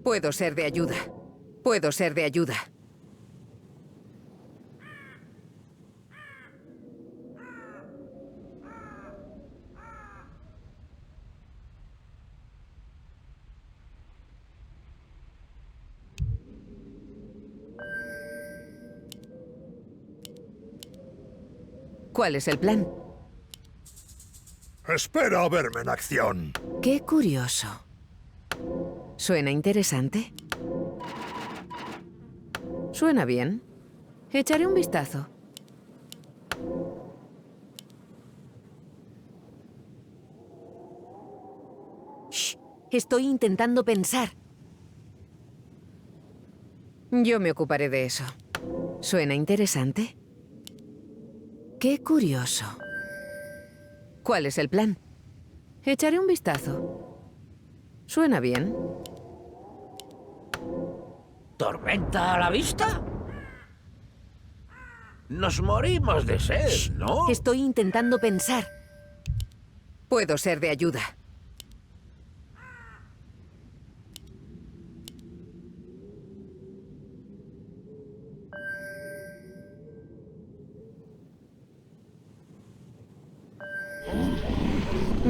Puedo ser de ayuda. Puedo ser de ayuda. ¿Cuál es el plan? Espera a verme en acción. Qué curioso. ¿Suena interesante? Suena bien. Echaré un vistazo. Shh. Estoy intentando pensar. Yo me ocuparé de eso. ¿Suena interesante? Qué curioso. ¿Cuál es el plan? Echaré un vistazo. ¿Suena bien? ¿Tormenta a la vista? Nos morimos de sed, ¿no? Estoy intentando pensar. Puedo ser de ayuda.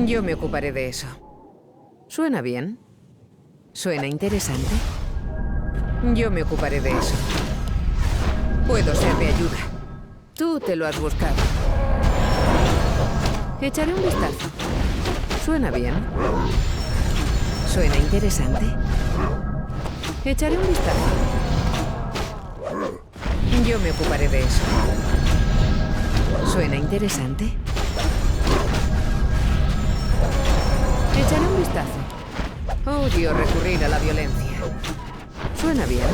Yo me ocuparé de eso. ¿Suena bien? ¿Suena interesante? Yo me ocuparé de eso. Puedo ser de ayuda. Tú te lo has buscado. Echaré un vistazo. ¿Suena bien? ¿Suena interesante? Echaré un vistazo. Yo me ocuparé de eso. ¿Suena interesante? Echaré un vistazo. Odio recurrir a la violencia. ¿Suena bien?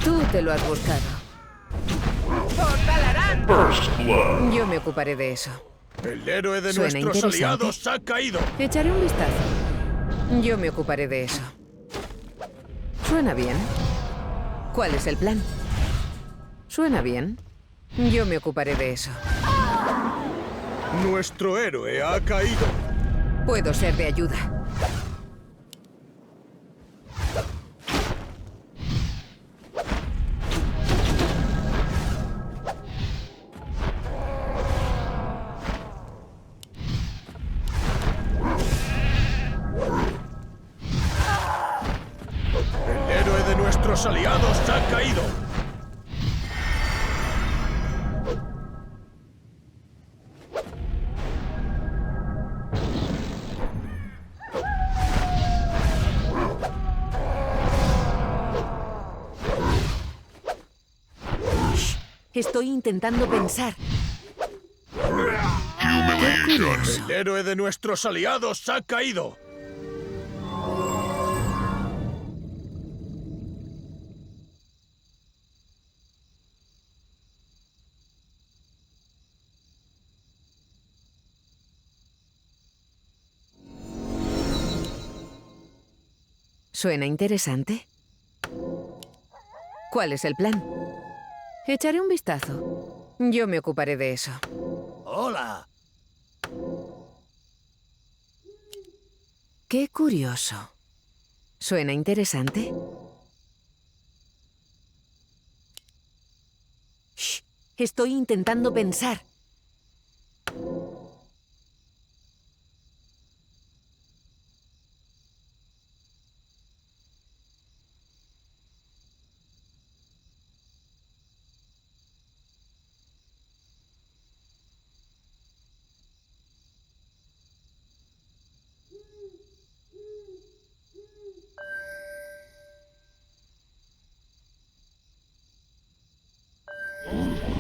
Tú te lo has buscado. Yo me ocuparé de eso. El héroe de ¿Suena nuestros interesante? aliados ha caído. Echaré un vistazo. Yo me ocuparé de eso. ¿Suena bien? ¿Cuál es el plan? ¿Suena bien? Yo me ocuparé de eso. Nuestro héroe ha caído. Puedo ser de ayuda. El héroe de nuestros aliados ha caído. Estoy intentando pensar. Qué curioso. El héroe de nuestros aliados ha caído. ¿Suena interesante? ¿Cuál es el plan? Echaré un vistazo. Yo me ocuparé de eso. ¡Hola! Qué curioso. ¿Suena interesante? Shh. Estoy intentando pensar.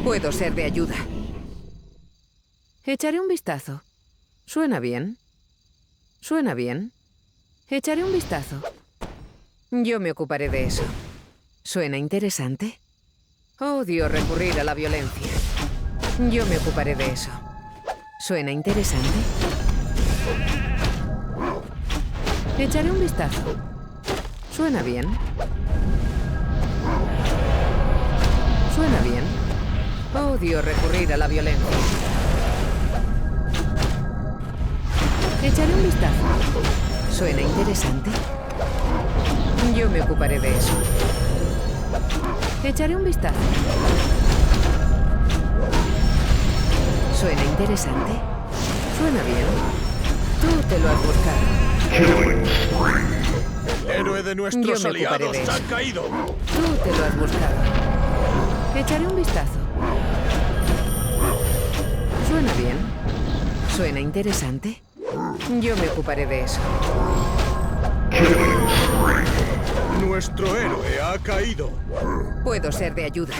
Puedo ser de ayuda. Echaré un vistazo. ¿Suena bien? ¿Suena bien? Echaré un vistazo. Yo me ocuparé de eso. ¿Suena interesante? Odio recurrir a la violencia. Yo me ocuparé de eso. ¿Suena interesante? Echaré un vistazo. ¿Suena bien? ¿Suena bien? Odio recurrir a la violencia. Echaré un vistazo. ¿Suena interesante? Yo me ocuparé de eso. Echaré un vistazo. ¿Suena interesante? Suena bien. Tú te lo has buscado. El héroe de Yo nuestros me ocuparé aliados de eso. ha caído. Tú te lo has buscado. Echaré un vistazo. ¿Suena bien? ¿Suena interesante? Yo me ocuparé de eso. Nuestro héroe ha caído. Puedo ser de ayuda.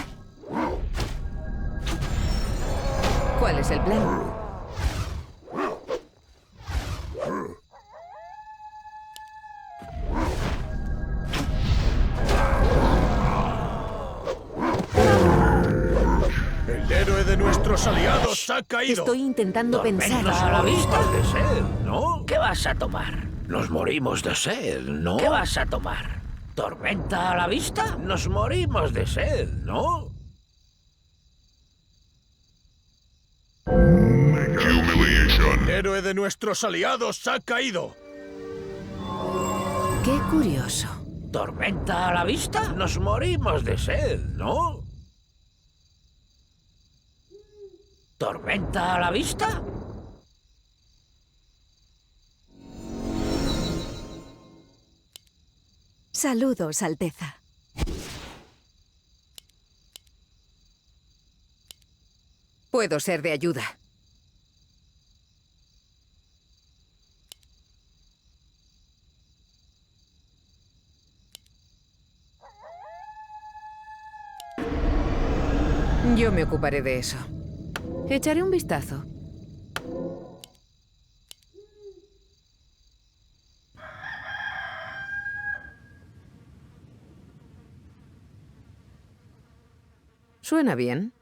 ¿Cuál es el plan? El héroe de nuestros aliados ha caído. Estoy intentando pensar. Nos morimos de sed, ¿no? ¿Qué vas a tomar? Nos morimos de sed, ¿no? ¿Qué vas a tomar? ¿Tormenta a la vista? Nos morimos de sed, ¿no? El héroe de nuestros aliados ha caído. Qué curioso. ¿Tormenta a la vista? Nos morimos de sed, ¿no? ¿Tormenta a la vista? Saludos, Alteza. Puedo ser de ayuda. Yo me ocuparé de eso. Echaré un vistazo. ¿Suena bien?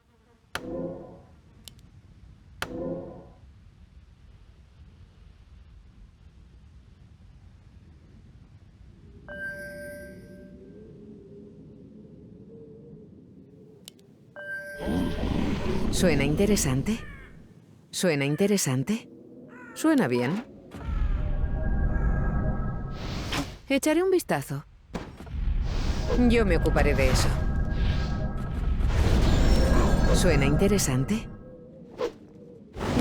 ¿Suena interesante? ¿Suena interesante? ¿Suena bien? Echaré un vistazo. Yo me ocuparé de eso. ¿Suena interesante?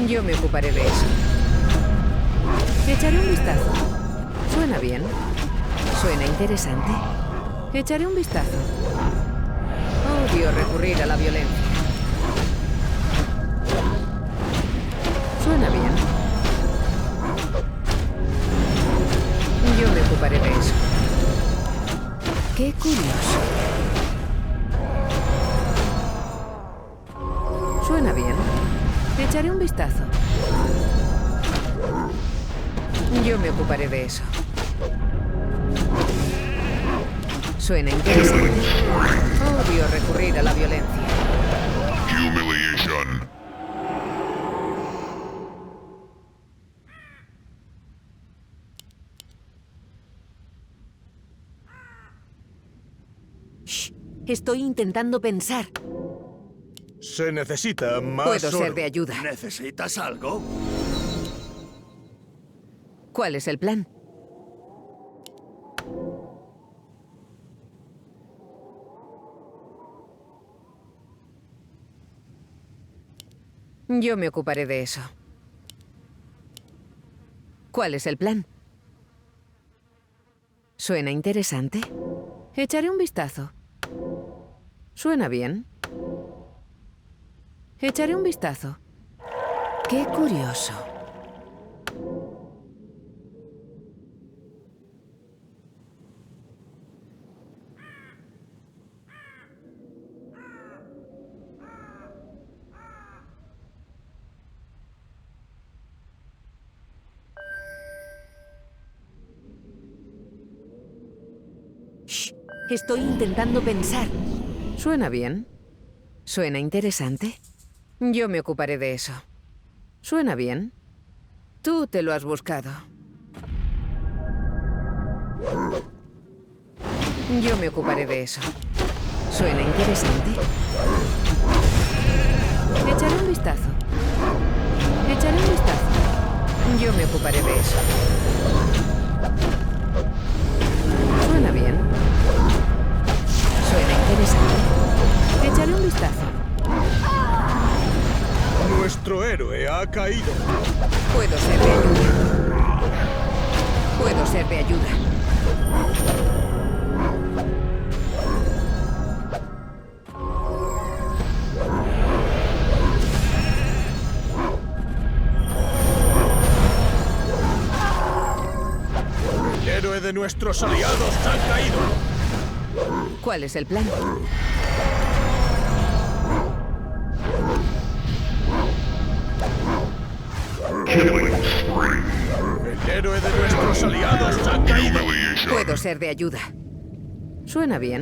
Yo me ocuparé de eso. Echaré un vistazo. ¿Suena bien? ¿Suena interesante? Echaré un vistazo. Odio recurrir a la violencia. Suena bien. Yo me ocuparé de eso. Qué curioso. Suena bien. Echaré un vistazo. Yo me ocuparé de eso. Suena interesante. Odio recurrir a la violencia. Humiliation. Shh. Estoy intentando pensar. Se necesita más Puedo oro. ser de ayuda. ¿Necesitas algo? ¿Cuál es el plan? Yo me ocuparé de eso. ¿Cuál es el plan? ¿Suena interesante? Echaré un vistazo. ¿Suena bien? Echaré un vistazo. Qué curioso. Shh. Estoy intentando pensar. ¿Suena bien? ¿Suena interesante? Yo me ocuparé de eso. ¿Suena bien? Tú te lo has buscado. Yo me ocuparé de eso. ¿Suena interesante? Echaré un vistazo. Echaré un vistazo. Yo me ocuparé de eso. ¿Suena bien? Ha caído. Puedo ser de ayuda. Puedo ser de ayuda. El héroe de nuestros aliados ha caído. ¿Cuál es el plan? El héroe de nuestros aliados ha caído. Puedo ser de ayuda. Suena bien.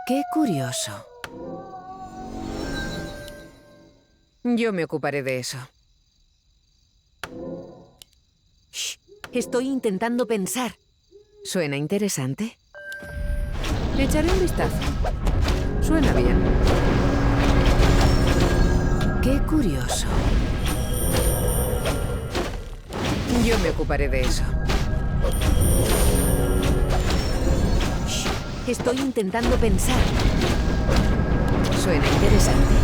Qué curioso. Yo me ocuparé de eso. Shh. Estoy intentando pensar. ¿Suena interesante? Echaré un vistazo. Suena bien. Qué curioso. Yo me ocuparé de eso. Shh. Estoy intentando pensar. ¿Suena interesante?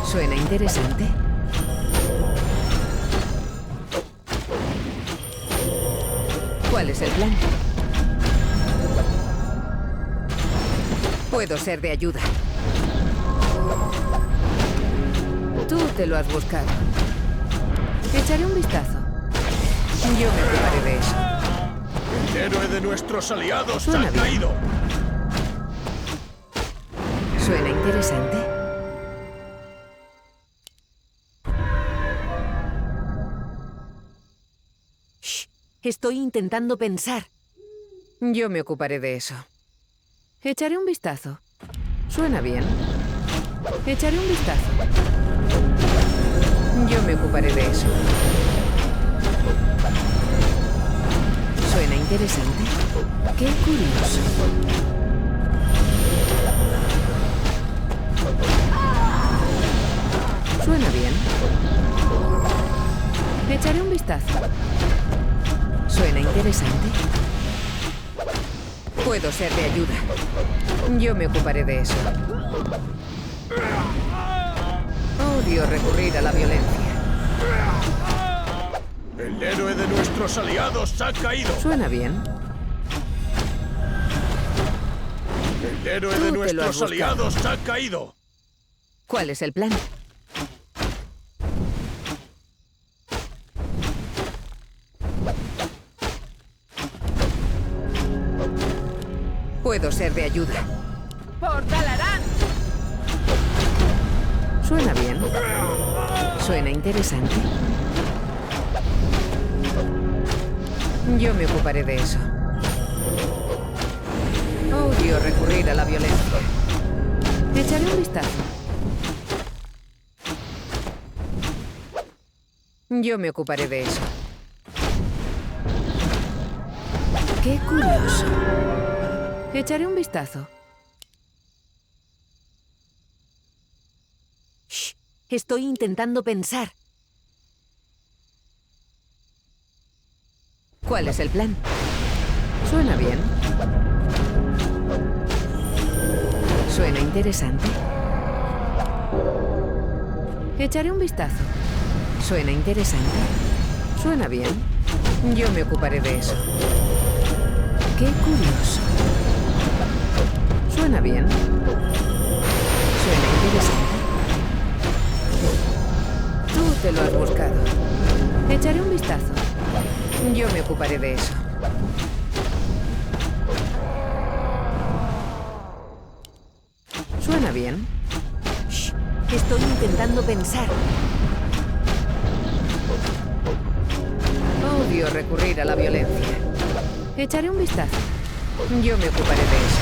¿Suena interesante? ¿Cuál es el plan? Puedo ser de ayuda. Tú te lo has buscado. Echaré un vistazo. Yo me ocuparé de eso. El héroe de nuestros aliados Suena ha bien. caído. ¿Suena interesante? Shh. Estoy intentando pensar. Yo me ocuparé de eso. Echaré un vistazo. Suena bien. Echaré un vistazo. Yo me ocuparé de eso. ¿Suena interesante? Qué curioso. Suena bien. Echaré un vistazo. ¿Suena interesante? Puedo ser de ayuda. Yo me ocuparé de eso. Odio recurrir a la violencia. El héroe de nuestros aliados ha caído. Suena bien. El héroe Tú de te lo has nuestros buscado. aliados ha caído. ¿Cuál es el plan? Puedo ser de ayuda. ¡Por Dalarán! Suena bien. Suena interesante. Yo me ocuparé de eso. Odio recurrir a la violencia. Echaré un vistazo. Yo me ocuparé de eso. Qué curioso. Echaré un vistazo. Shh. Estoy intentando pensar. ¿Cuál es el plan? Suena bien. ¿Suena interesante? Echaré un vistazo. ¿Suena interesante? Suena bien. Yo me ocuparé de eso. Qué curioso. Suena bien. Suena interesante. Tú te lo has buscado. Echaré un vistazo. Yo me ocuparé de eso. Suena bien. Shh. Estoy intentando pensar. Odio recurrir a la violencia. Echaré un vistazo. Yo me ocuparé de eso.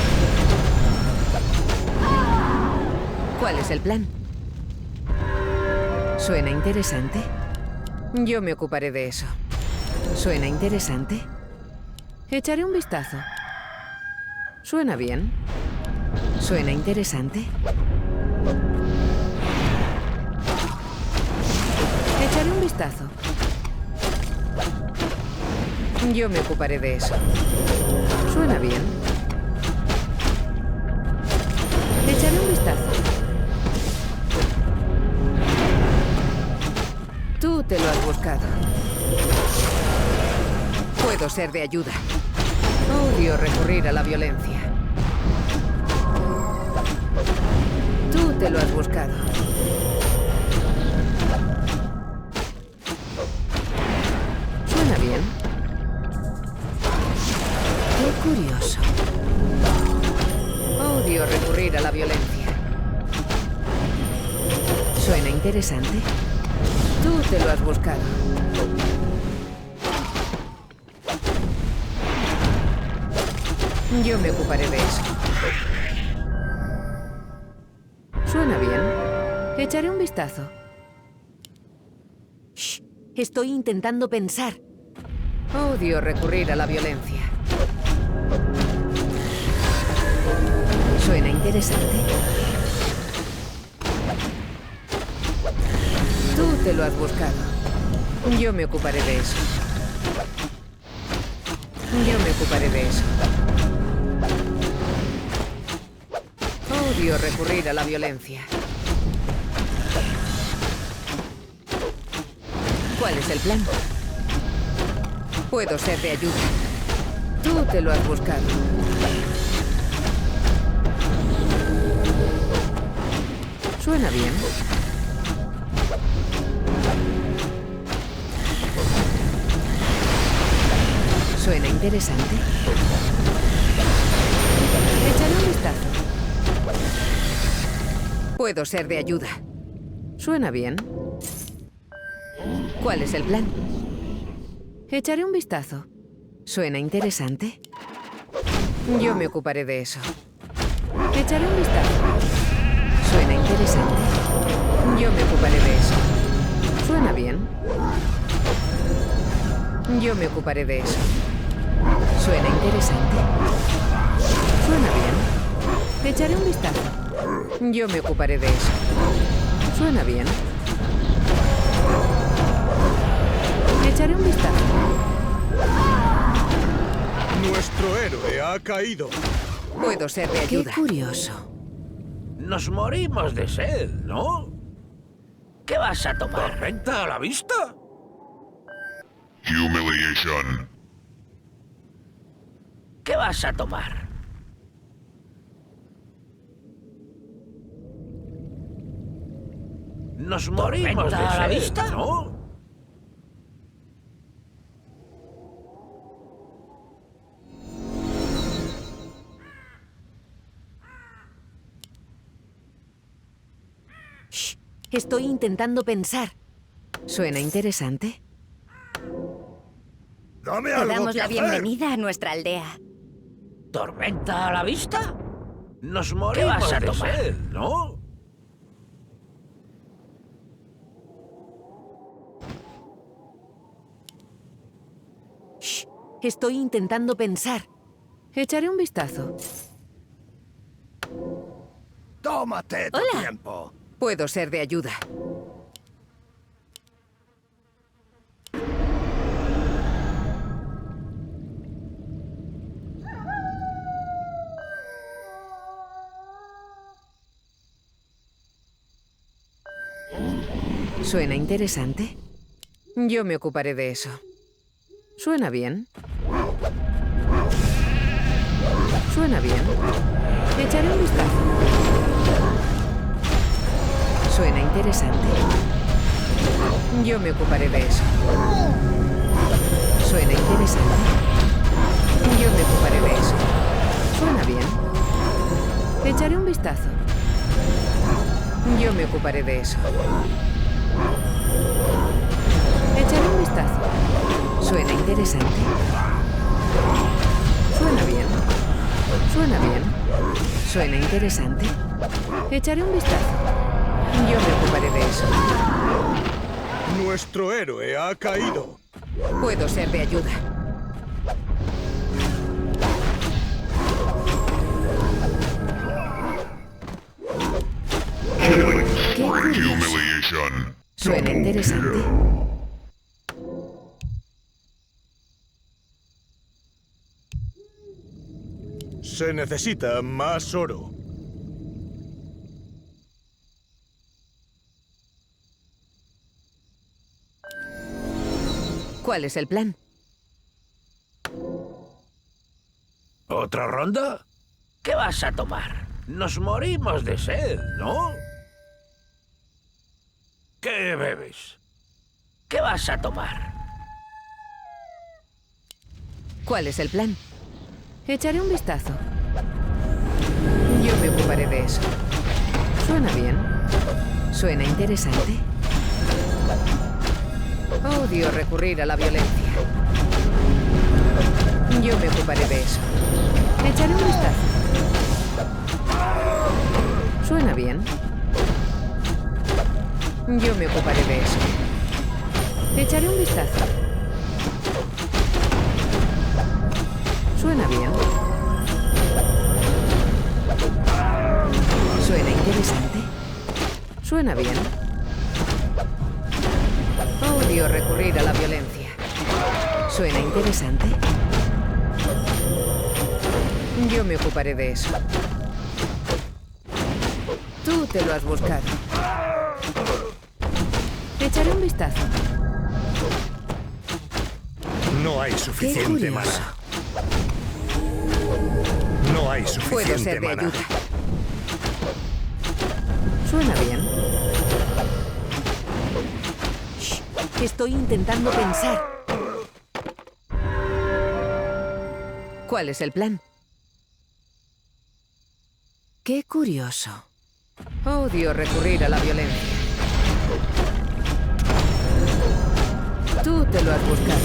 ¿Cuál es el plan? ¿Suena interesante? Yo me ocuparé de eso. ¿Suena interesante? Echaré un vistazo. ¿Suena bien? ¿Suena interesante? Echaré un vistazo. Yo me ocuparé de eso. Suena bien. Echaré un vistazo. Tú te lo has buscado. Puedo ser de ayuda. Odio recurrir a la violencia. Tú te lo has buscado. Suena bien. Qué curioso. Odio recurrir a la violencia. Suena interesante. Tú te lo has buscado. Yo me ocuparé de eso. Suena bien. Echaré un vistazo. Shh. Estoy intentando pensar. Odio recurrir a la violencia. Suena interesante. Tú te lo has buscado. Yo me ocuparé de eso. Yo me ocuparé de eso. Odio recurrir a la violencia. ¿Cuál es el plan? Puedo ser de ayuda. Tú te lo has buscado. Suena bien. Suena interesante. Échale un vistazo. Puedo ser de ayuda. Suena bien. ¿Cuál es el plan? Echaré un vistazo. Suena interesante. Yo me ocuparé de eso. Echaré un vistazo. Suena interesante. Yo me ocuparé de eso. Suena bien. Yo me ocuparé de eso. Suena interesante. Suena bien. Echaré un vistazo. Yo me ocuparé de eso. Suena bien. Echaré un vistazo. Nuestro héroe ha caído. Puedo ser de ayuda. Qué curioso. Nos morimos de sed, ¿no? ¿Qué vas a tomar? ¿Tormenta a la vista? Humiliation. ¿Qué vas a tomar? Nos morimos de sed, ¿a la vista? ¿No? Shh. Estoy intentando pensar. ¿Suena interesante? Dame Te algo damos que la hacer. bienvenida a nuestra aldea. ¿Tormenta a la vista? Nos morimos de sed, ¿no? Shh. Estoy intentando pensar. Echaré un vistazo. Tómate tu Hola. tiempo. Puedo ser de ayuda. ¿Suena interesante? Yo me ocuparé de eso. ¿Suena bien? Suena bien. Echaré un vistazo. Suena interesante. Yo me ocuparé de eso. Suena interesante. Yo me ocuparé de eso. Suena bien. Echaré un vistazo. Yo me ocuparé de eso. Echaré un vistazo. Suena interesante. Suena bien. Suena bien. Suena interesante. Echaré un vistazo. Yo me ocuparé de eso. Nuestro héroe ha caído. Puedo ser de ayuda. Killing Qué curioso. Humiliation. Suena interesante. Se necesita más oro. ¿Cuál es el plan? ¿Otra ronda? ¿Qué vas a tomar? Nos morimos de sed, ¿no? ¿Qué bebes? ¿Qué vas a tomar? ¿Cuál es el plan? Echaré un vistazo. Yo me ocuparé de eso. ¿Suena bien? ¿Suena interesante? Odio recurrir a la violencia. Yo me ocuparé de eso. Echaré un vistazo. ¿Suena bien? Yo me ocuparé de eso. Echaré un vistazo. ¿Suena bien? ¿Suena interesante? ¿Suena bien? Odio recurrir a la violencia. ¿Suena interesante? Yo me ocuparé de eso. Tú te lo has buscado. Echaré un vistazo. No hay Qué suficiente curioso. mana. No hay Puedo suficiente ser de mana. ayuda. ¿Suena bien? Shh, estoy intentando pensar. ¿Cuál es el plan? Qué curioso. Odio recurrir a la violencia. Tú te lo has buscado.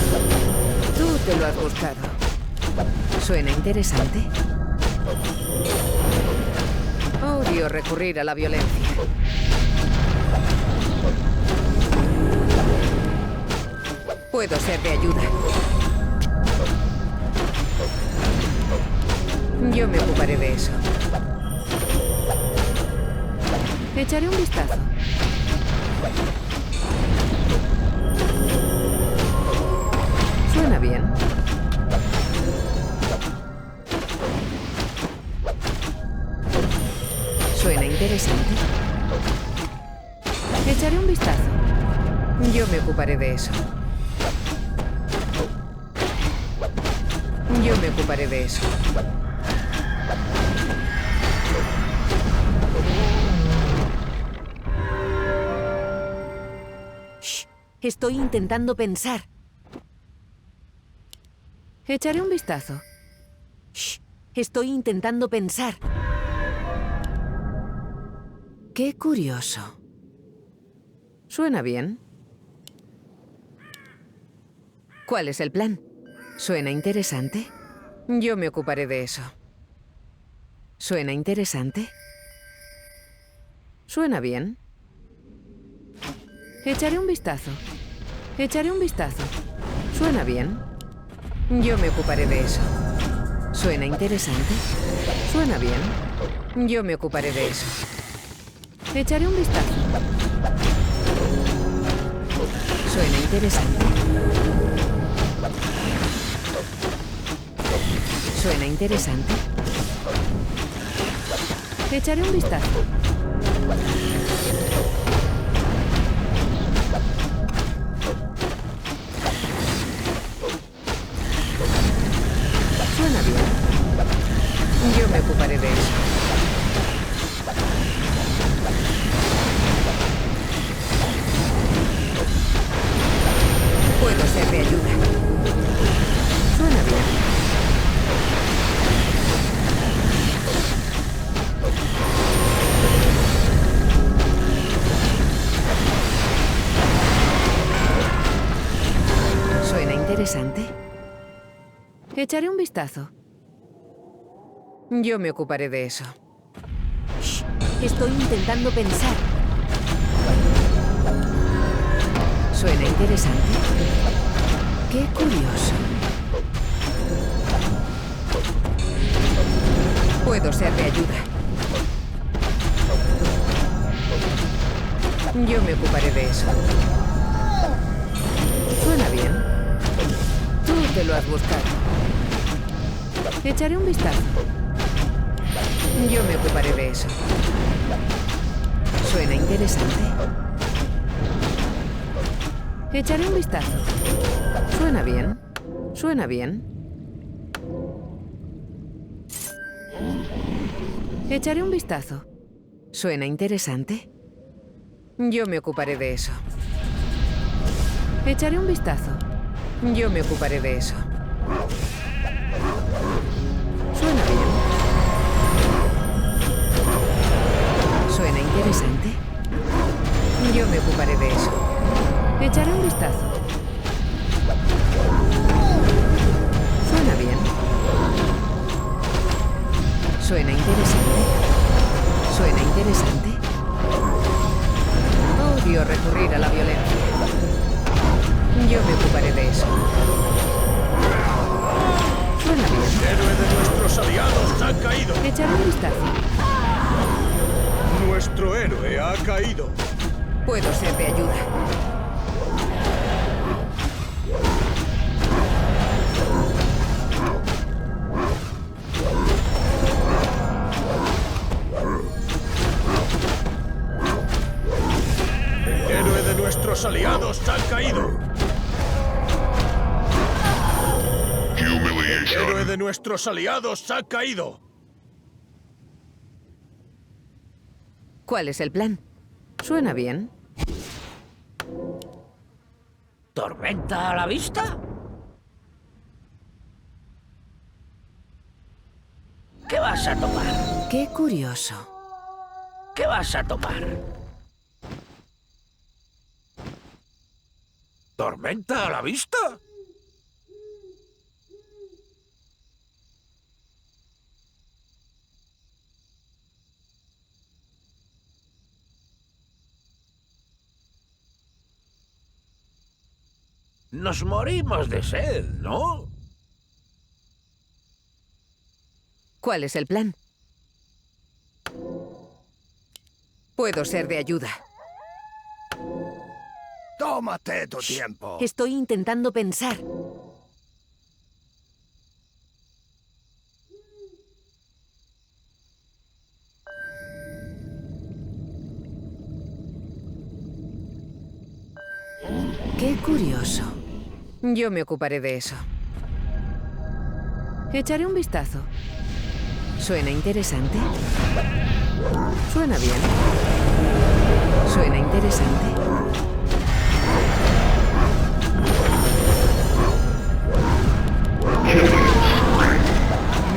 Tú te lo has buscado. ¿Suena interesante? Odio recurrir a la violencia. Puedo ser de ayuda. Yo me ocuparé de eso. Echaré un vistazo. ¿Suena bien? ¿Suena interesante? Echaré un vistazo. Yo me ocuparé de eso. Yo me ocuparé de eso. Shh, estoy intentando pensar. Echaré un vistazo. Shh, estoy intentando pensar. Qué curioso. ¿Suena bien? ¿Cuál es el plan? ¿Suena interesante? Yo me ocuparé de eso. ¿Suena interesante? ¿Suena bien? Echaré un vistazo. Echaré un vistazo. ¿Suena bien? Yo me ocuparé de eso. ¿Suena interesante? ¿Suena bien? Yo me ocuparé de eso. Echaré un vistazo. ¿Suena interesante? ¿Suena interesante? Echaré un vistazo. Suena bien. Yo me ocuparé de eso. Puedo ser de ayuda. Suena bien. ¿Suena interesante? Echaré un vistazo. Yo me ocuparé de eso. Shh, estoy intentando pensar. ¿Suena interesante? Qué curioso. Puedo ser de ayuda. Yo me ocuparé de eso. Suena bien. Tú te lo has buscado. Echaré un vistazo. Yo me ocuparé de eso. Suena interesante. Echaré un vistazo. Suena bien. Suena bien. Echaré un vistazo. Suena interesante. Yo me ocuparé de eso. Echaré un vistazo. Yo me ocuparé de eso. Suena bien. Suena interesante. Yo me ocuparé de eso. Echaré un vistazo. Suena bien. Suena interesante. Suena interesante. Odio recurrir a la violencia. Yo me ocuparé de eso. Suena bien. El héroe de nuestros aliados ha caído. Echaré un vistazo. Nuestro héroe ha caído. Puedo ser de ayuda. El héroe de nuestros aliados ha caído. El héroe de nuestros aliados ha caído. ¿Cuál es el plan? Suena bien. ¿Tormenta a la vista? ¿Qué vas a tomar? Qué curioso. ¿Qué vas a tomar? ¿Tormenta a la vista? Nos morimos de sed, ¿no? ¿Cuál es el plan? Puedo ser de ayuda. Tómate tu tiempo. Estoy intentando pensar. Qué curioso. Yo me ocuparé de eso. Echaré un vistazo. ¿Suena interesante? Suena bien. Suena interesante.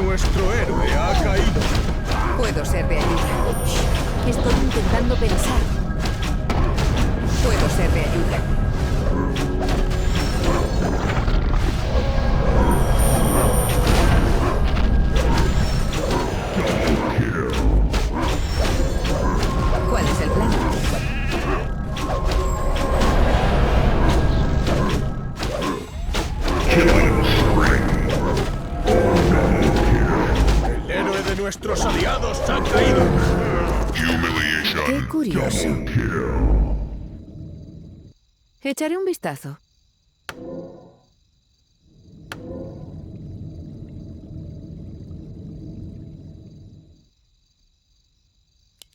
Nuestro héroe ha caído. Puedo ser de ayuda. Estoy intentando pensar. Puedo ser de ayuda. ¿Cuál es el plan? El héroe de nuestros aliados ha caído. Qué curioso. Echaré un vistazo.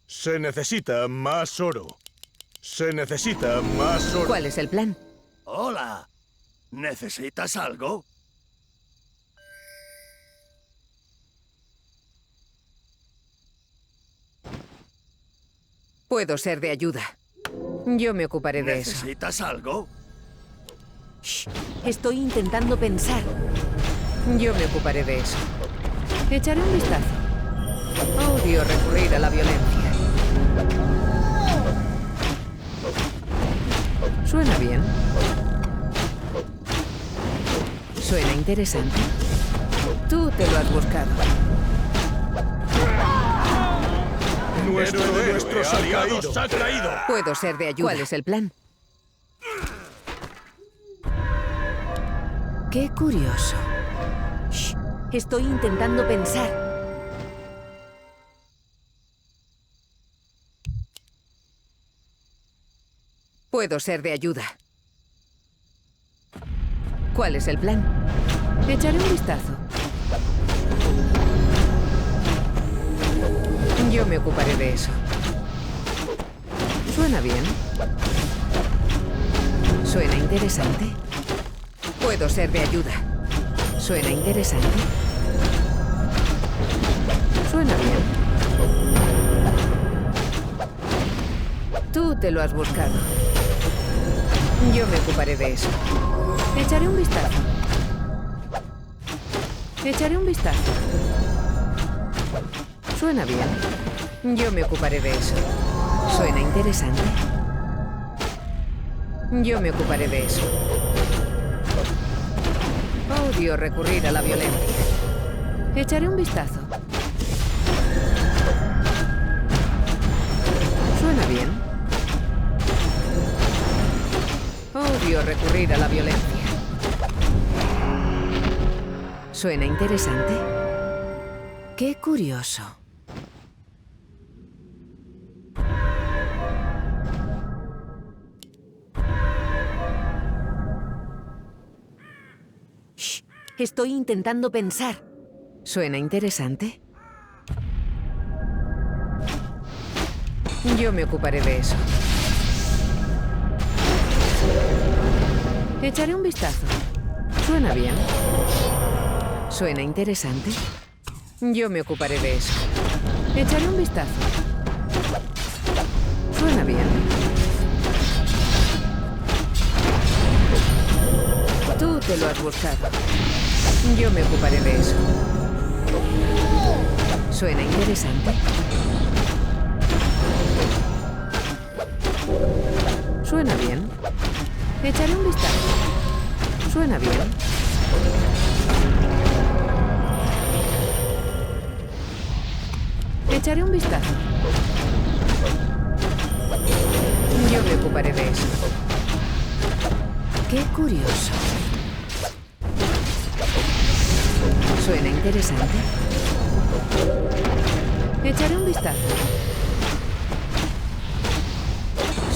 Se necesita más oro. Se necesita más oro. ¿Cuál es el plan? Hola. ¿Necesitas algo? Puedo ser de ayuda. Yo me ocuparé de eso. ¿Necesitas algo? Estoy intentando pensar. Yo me ocuparé de eso. Echaré un vistazo. Odio recurrir a la violencia. Suena bien. Suena interesante. Tú te lo has buscado. Nuestro héroe de nuestros aliados ha caído. Puedo ser de ayuda. ¿Cuál es el plan? Qué curioso. Estoy intentando pensar. Puedo ser de ayuda. ¿Cuál es el plan? Echaré un vistazo. Yo me ocuparé de eso. ¿Suena bien? ¿Suena interesante? Puedo ser de ayuda. ¿Suena interesante? ¿Suena bien? Tú te lo has buscado. Yo me ocuparé de eso. Echaré un vistazo. Echaré un vistazo. ¿Suena bien? Yo me ocuparé de eso. ¿Suena interesante? Yo me ocuparé de eso. Odio recurrir a la violencia. Echaré un vistazo. ¿Suena bien? Odio recurrir a la violencia. ¿Suena interesante? ¡Qué curioso! Shh. Estoy intentando pensar. ¿Suena interesante? Yo me ocuparé de eso. Echaré un vistazo. ¿Suena bien? ¿Suena interesante? Yo me ocuparé de eso. Echaré un vistazo. ¿Suena bien? Tú te lo has buscado. Yo me ocuparé de eso. ¿Suena interesante? ¿Suena bien? Echaré un vistazo. ¿Suena bien? Echaré un vistazo. Yo me ocuparé de eso. ¡Qué curioso! ¿Suena interesante? Echaré un vistazo.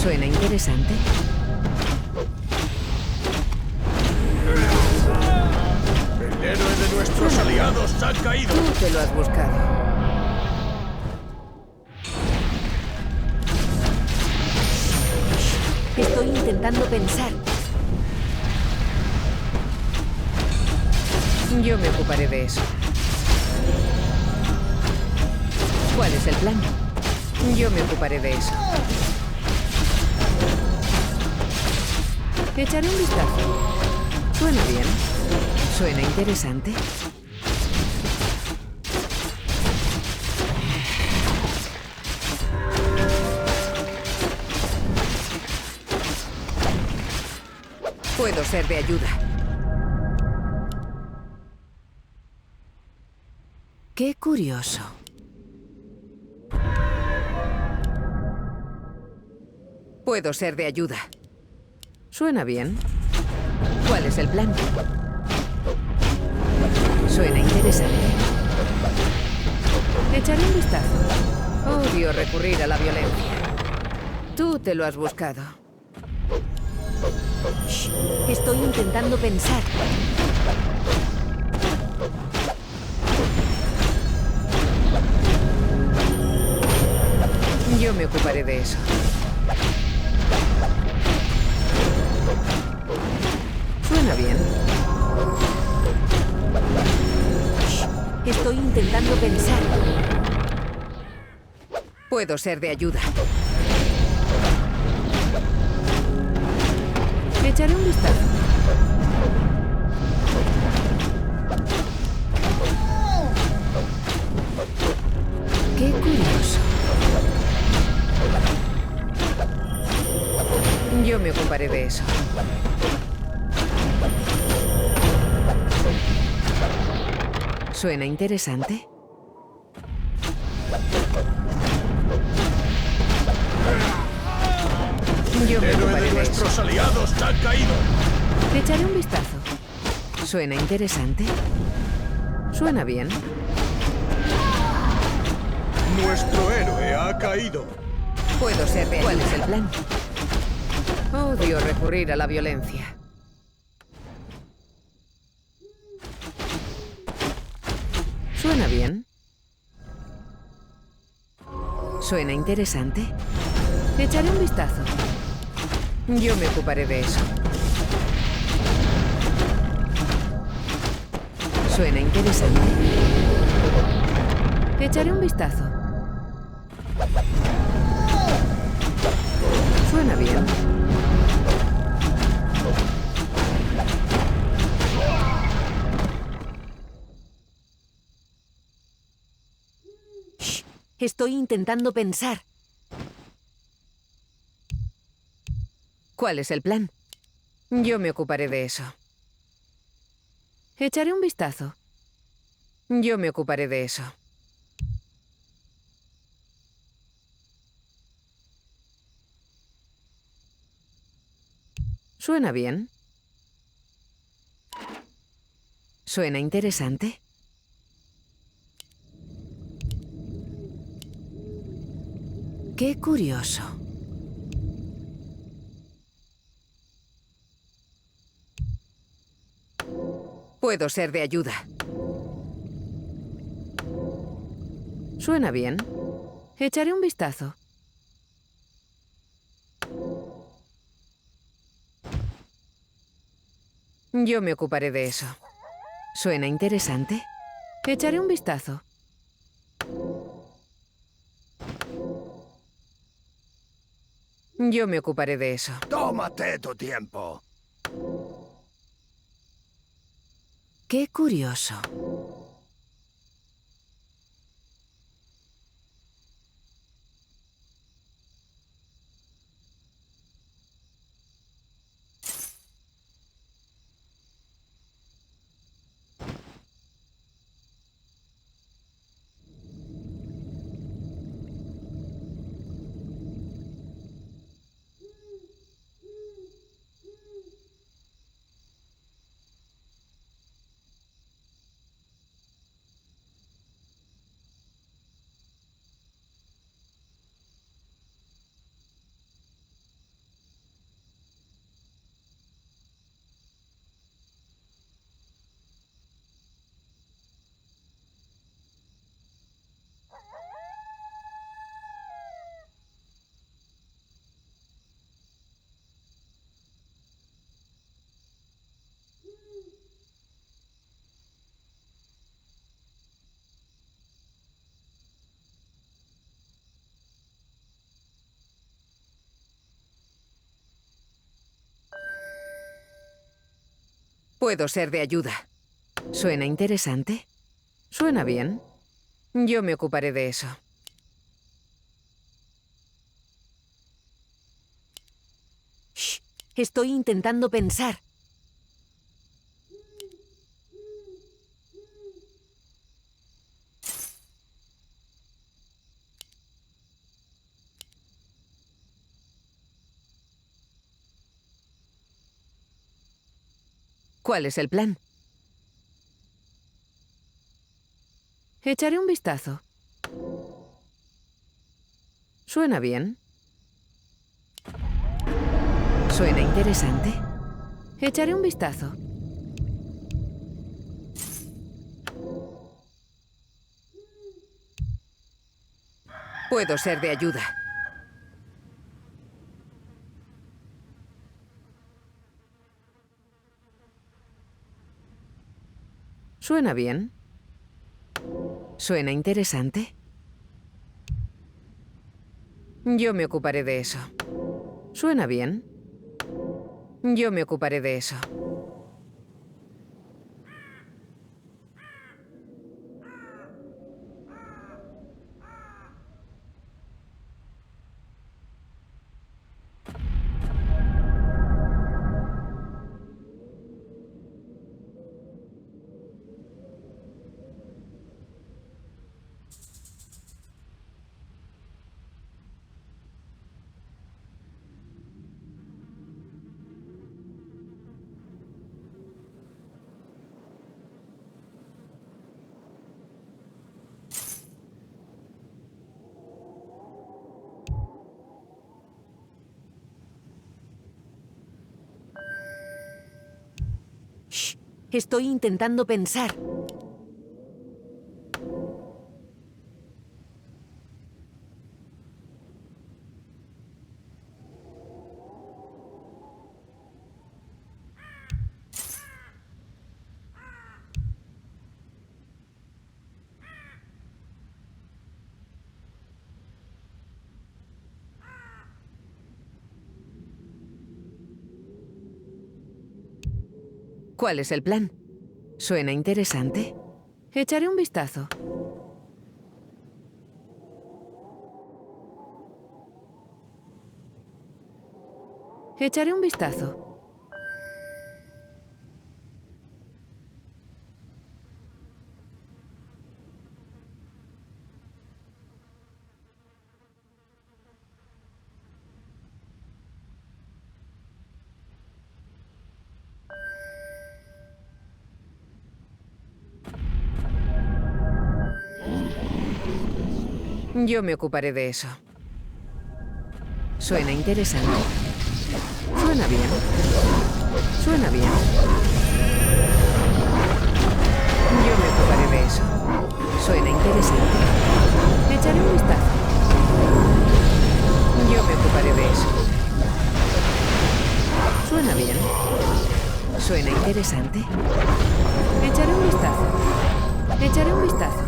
¿Suena interesante? El héroe de nuestros aliados ha caído. Tú te lo has buscado. Estoy intentando pensar. Yo me ocuparé de eso. ¿Cuál es el plan? Yo me ocuparé de eso. Echaré un vistazo. ¿Suena bien? ¿Suena interesante? Puedo ser de ayuda. Qué curioso. Puedo ser de ayuda. ¿Suena bien? ¿Cuál es el plan? ¿Suena interesante? Echaré un vistazo. Odio recurrir a la violencia. Tú te lo has buscado. Shh. Estoy intentando pensar. Yo me ocuparé de eso. ¿Suena bien? Shh. Estoy intentando pensar. Puedo ser de ayuda. Echaré un vistazo. Qué curioso. Yo me ocuparé de eso. ¿Suena interesante? Yo me El héroe ocuparé de de eso. nuestros aliados ha caído. Echaré un vistazo. ¿Suena interesante? ¿Suena bien? Nuestro héroe ha caído. Puedo ser de... ¿Cuál es el plan? Odio recurrir a la violencia. ¿Suena bien? ¿Suena interesante? Echaré un vistazo. Yo me ocuparé de eso. ¿Suena interesante? Echaré un vistazo. ¿Suena bien? Shh, estoy intentando pensar. ¿Cuál es el plan? Yo me ocuparé de eso. Echaré un vistazo. Yo me ocuparé de eso. ¿Suena bien? ¿Suena interesante? Qué curioso. Puedo ser de ayuda. ¿Suena bien? Echaré un vistazo. Yo me ocuparé de eso. ¿Suena interesante? Echaré un vistazo. Yo me ocuparé de eso. Tómate tu tiempo. Qué curioso. Puedo ser de ayuda. ¿Suena interesante? ¿Suena bien? Yo me ocuparé de eso. Shh, estoy intentando pensar. ¿Cuál es el plan? Echaré un vistazo. ¿Suena bien? ¿Suena interesante? Echaré un vistazo. Puedo ser de ayuda. ¿Suena bien? ¿Suena interesante? Yo me ocuparé de eso. ¿Suena bien? Yo me ocuparé de eso. Estoy intentando pensar. ¿Cuál es el plan? ¿Suena interesante? Echaré un vistazo. Echaré un vistazo. Yo me ocuparé de eso. Suena interesante. Suena bien. Suena bien. Yo me ocuparé de eso. Suena interesante. Echaré un vistazo. Yo me ocuparé de eso. Suena bien. Suena interesante. Echaré un vistazo. Echaré un vistazo.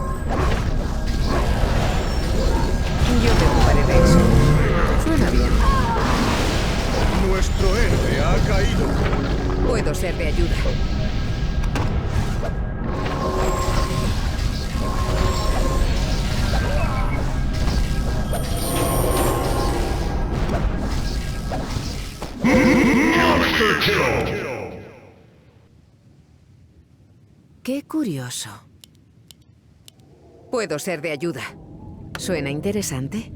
Yo me ocuparé de eso. Suena bien. Nuestro héroe ha caído. Puedo ser de ayuda. Qué curioso. Puedo ser de ayuda. ¿Suena interesante?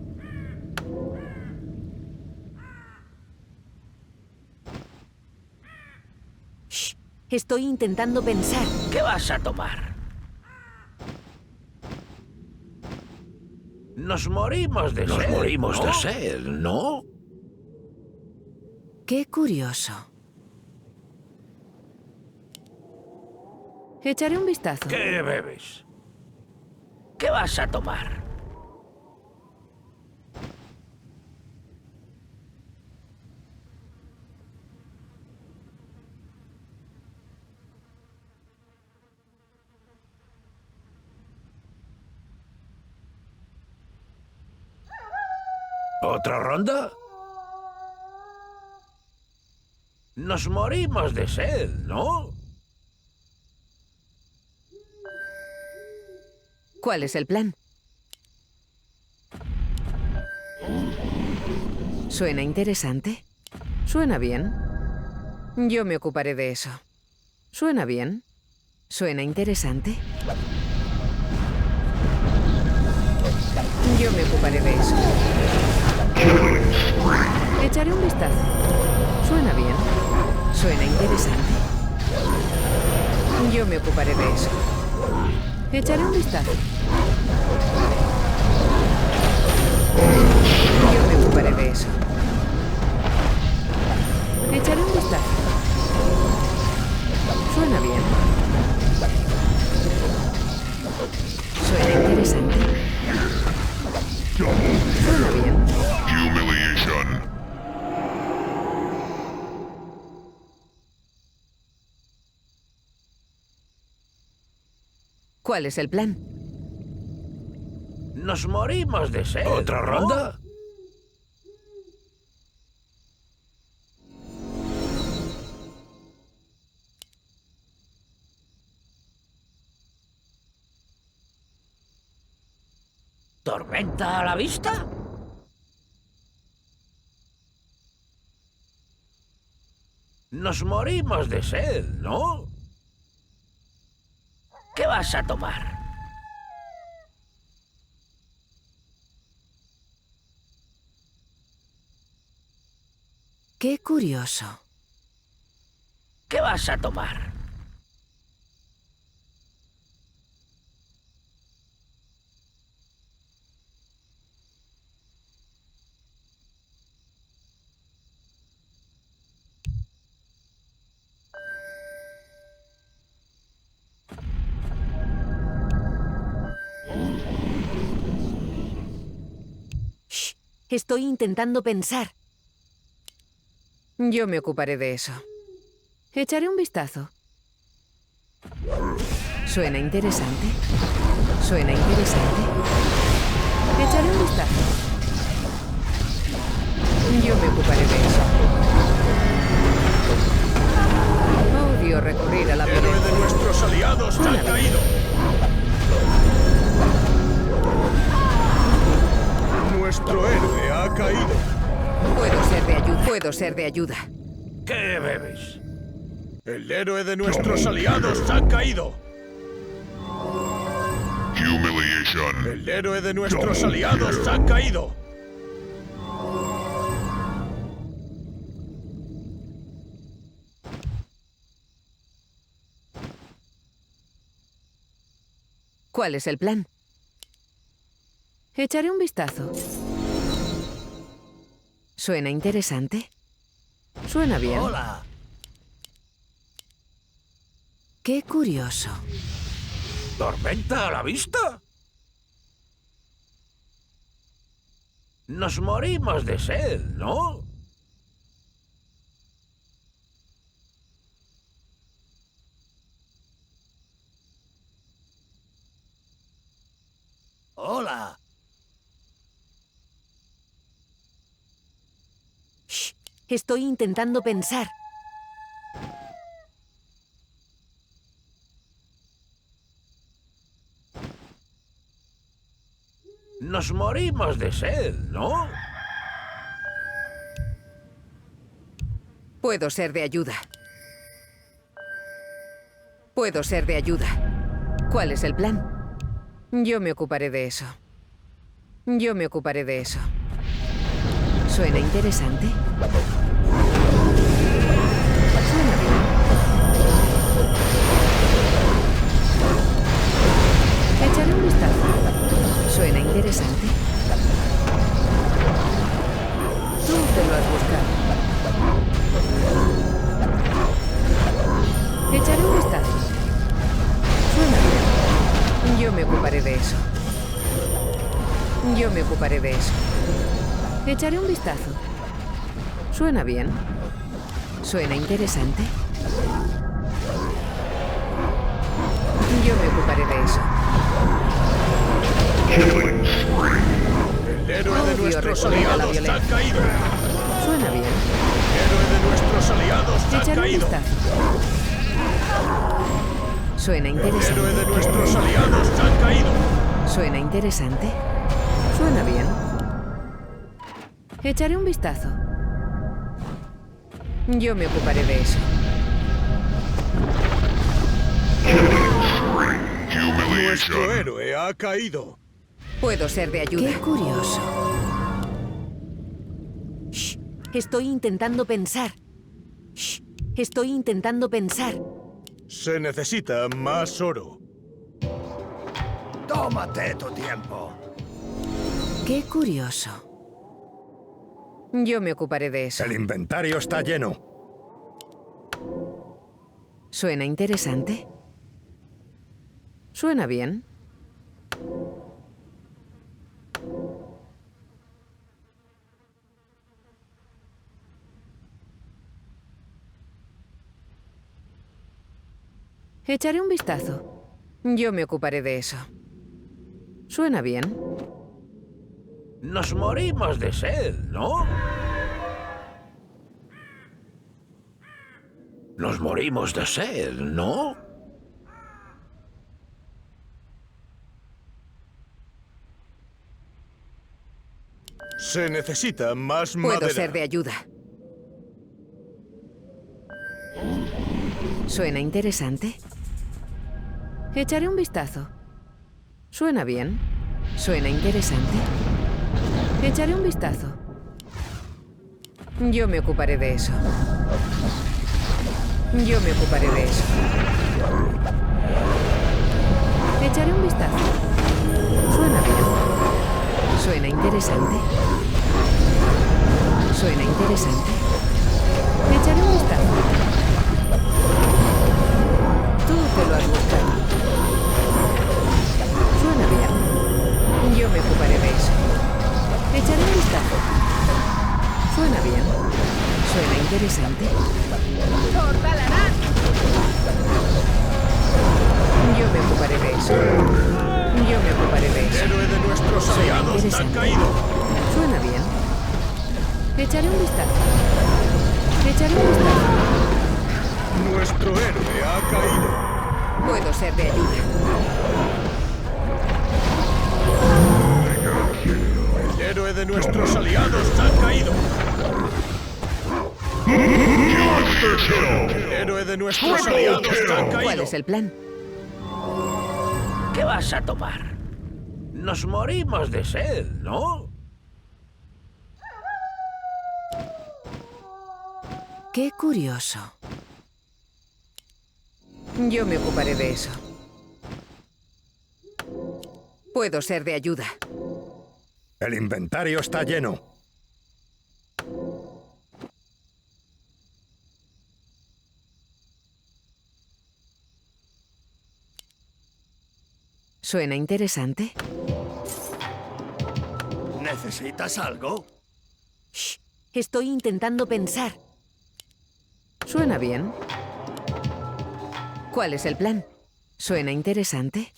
Shh. Estoy intentando pensar. ¿Qué vas a tomar? Nos morimos de sed. Nos morimos de sed, ¿no? Qué curioso. Echaré un vistazo. ¿Qué bebes? ¿Qué vas a tomar? ¿Otra ronda? Nos morimos de sed, ¿no? ¿Cuál es el plan? ¿Suena interesante? Suena bien. Yo me ocuparé de eso. ¿Suena bien? ¿Suena interesante? Yo me ocuparé de eso. Echaré un vistazo. ¿Suena bien? ¿Suena interesante? Yo me ocuparé de eso. Echaré un vistazo. Yo me ocuparé de eso. Echaré un vistazo. Suena bien. Suena interesante. Suena bien. Humiliation. ¿Cuál es el plan? Nos morimos de sed. ¿Otra ronda? ¿Tormenta a la vista? Nos morimos de sed, ¿no? ¿Qué vas a tomar? Qué curioso. ¿Qué vas a tomar? Estoy intentando pensar. Yo me ocuparé de eso. Echaré un vistazo. Suena interesante. Suena interesante. Echaré un vistazo. Yo me ocuparé de eso. Odio recurrir a la El héroe violencia. de nuestros aliados ha caído. Nuestro héroe ha caído. Puedo ser de ayuda. Puedo ser de ayuda. ¿Qué bebes? El héroe de nuestros aliados ha caído. Humiliation. El héroe de nuestros aliados ha caído. ¿Cuál es el plan? Echaré un vistazo. ¿Suena interesante? Suena bien. Hola. Qué curioso. ¿Tormenta a la vista? Nos morimos de sed, ¿no? Hola. Estoy intentando pensar. Nos morimos de sed, ¿no? Puedo ser de ayuda. Puedo ser de ayuda. ¿Cuál es el plan? Yo me ocuparé de eso. Yo me ocuparé de eso. ¿Suena interesante? Suena bien. Echaré un vistazo. ¿Suena interesante? Tú te lo has buscado. Echaré un vistazo. Suena bien. Yo me ocuparé de eso. Yo me ocuparé de eso. Echaré un vistazo. Suena bien. ¿Suena interesante? Yo me ocuparé de eso. El héroe de Odio nuestros recurrir a la aliados ha violencia. caído. Suena bien. El héroe de nuestros aliados ha Echaré un caído. vistazo. Suena El héroe de interesante. nuestros aliados ha caído. ¿Suena interesante? Suena bien. Echaré un vistazo. Yo me ocuparé de eso. Nuestro Humiliation. héroe ha caído. Puedo ser de ayuda. Qué curioso. Estoy intentando pensar. Estoy intentando pensar. Se necesita más oro. Tómate tu tiempo. Qué curioso. Yo me ocuparé de eso. El inventario está lleno. ¿Suena interesante? ¿Suena bien? Echaré un vistazo. Yo me ocuparé de eso. ¿Suena bien? Nos morimos de sed, ¿no? Nos morimos de sed, ¿no? Se necesita más Puedo madera. ser de ayuda. ¿Suena interesante? Echaré un vistazo. ¿Suena bien? ¿Suena interesante? Echaré un vistazo. Yo me ocuparé de eso. Yo me ocuparé de eso. Echaré un vistazo. ¿Suena bien? ¿Suena interesante? ¿Suena interesante? Echaré un vistazo. Tú te lo has buscado. Suena bien. Yo me ocuparé de eso. Echaré un vistazo. interesante? ¡Por Talarán! Yo me ocuparé de eso. Yo me ocuparé de eso. Héroe de nuestros aliados ha interesante. caído. Suena bien. Echaré un vistazo. Echaré un vistazo. Nuestro héroe ha caído. Puedo ser de ayuda. El héroe de nuestros aliados ha caído. El héroe de nuestros aliados ha ¿Cuál caído. es el plan? ¿Qué vas a tomar? Nos morimos de sed, ¿no? Qué curioso. Yo me ocuparé de eso. Puedo ser de ayuda. El inventario está lleno. ¿Suena interesante? ¿Necesitas algo? Shh. Estoy intentando pensar. Suena bien. ¿Cuál es el plan? ¿Suena interesante?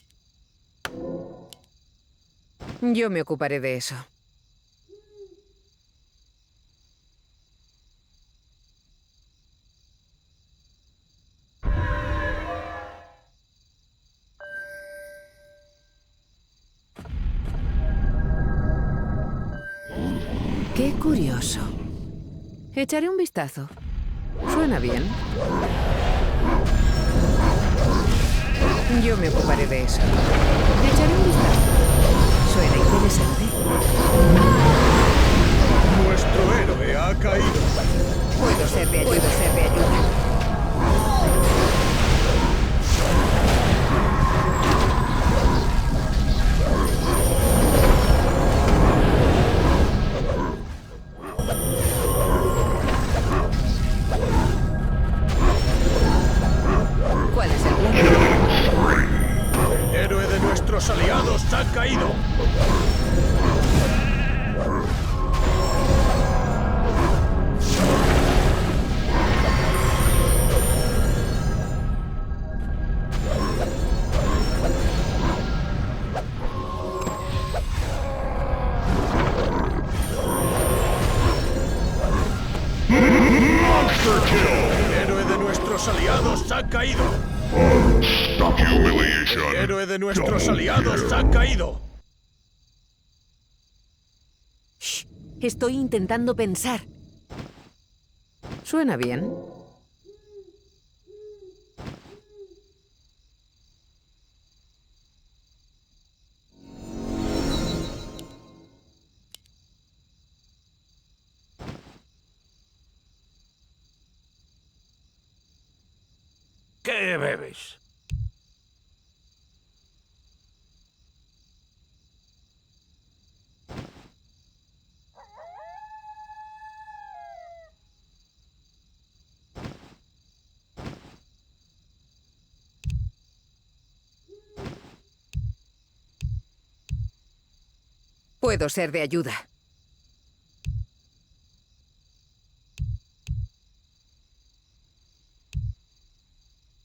Yo me ocuparé de eso. Qué curioso. Echaré un vistazo. Suena bien. Yo me ocuparé de eso. Echaré un vistazo. Suena interesante. Nuestro héroe ha caído. Puedo ser de ayuda. Puedo ser de ayuda. ¿Cuál es el plan? El héroe de nuestros aliados ha caído. El héroe de nuestros aliados ha caído. Humiliation. El héroe de nuestros aliados ha caído. Shh. Estoy intentando pensar. Suena bien. ¿Qué bebes? Puedo ser de ayuda.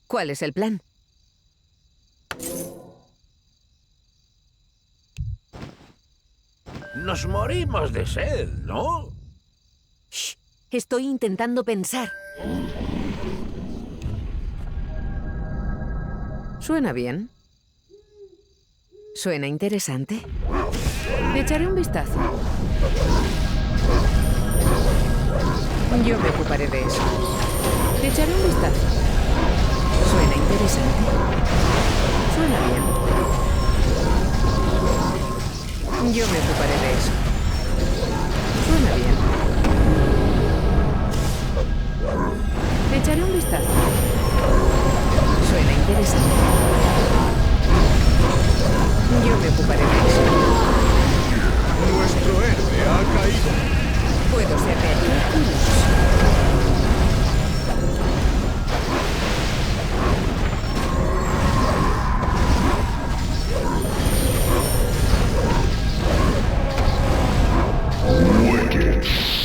¿Cuál es el plan? Nos morimos de sed, ¿no? Shh. Estoy intentando pensar. Suena bien. ¿Suena interesante? Echaré un vistazo. Yo me ocuparé de eso. Echaré un vistazo. ¿Suena interesante? Suena bien. Yo me ocuparé de eso. Suena bien. Echaré un vistazo. Suena interesante. Yo me ocuparé de eso. Nuestro héroe ha caído. Puedo ser de ayuda.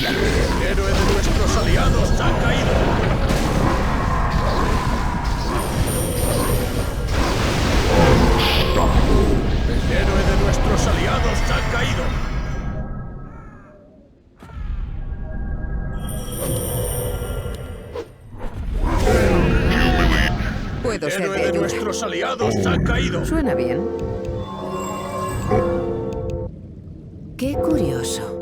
El héroe de nuestros aliados ha caído. ha caído. Puedo El ser héroe de de ayuda. nuestros aliados ha caído. Suena bien. Qué curioso.